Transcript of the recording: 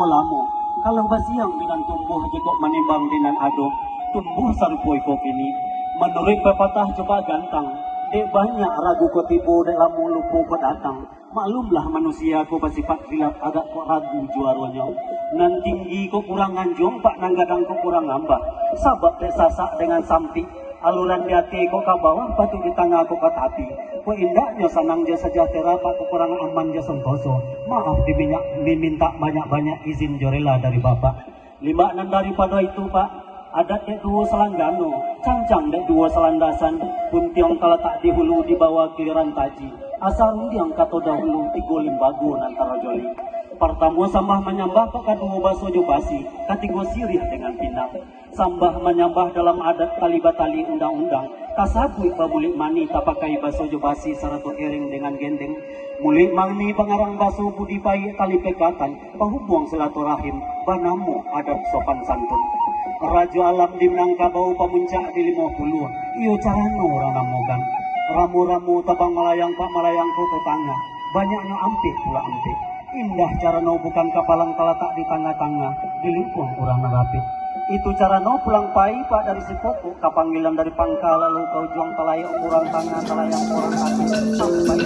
lamo. Kalau basiang dengan tumbuh jekok menimbang dengan ado, tumbuh sarupoi kok ini. Menurut pepatah coba gantang, dek banyak ragu ko tibo dek lamu lupu ko datang. Maklumlah manusia ko bersifat gelap agak kok ragu juaranya. Nan tinggi ko kurang anjong, pak nanggadang ko kurang ngambah. Sabab dek sasak dengan sampi, aluran di hati ko ke bawah, batu di tengah ko ke tapi. Ko indahnya sanang dia sejahtera, pak ko kurang aman dia sentoso. Maaf diminta banyak-banyak izin jorela dari bapak. Lima nan daripada itu pak, adat dek dua selanggano, cancang dek dua selandasan, puntiong kalau tak dihulu di bawah kiliran taji. Asal yang kata dahulu tigo limbago antara joli. Pertama sambah menyambah kok kadua baso jobasi, katigo sirih dengan pinang. Sambah menyambah dalam adat kalibatali undang-undang. Kasabui pamulik mani tak pakai baso jobasi sarato iring dengan gendeng. Mulik mani pengarang baso budi pai tali pekatan, pahubung silaturahim, banamu adat sopan santun. Raja alam di Minangkabau pamuncak di 50. Iyo carano orang namogan. Ramu-ramu tabang melayang pak melayang ko tetangga. Banyaknya ampik pula ampik. Indah carano bukan kapalang talatak di tangga-tangga. Dilingkung kurang narapit. Itu carano pulang pai pak dari Sikoko. Kapanggilan dari pangkal lalu kau juang talayak kurang tangga talayang kurang hati. Sampai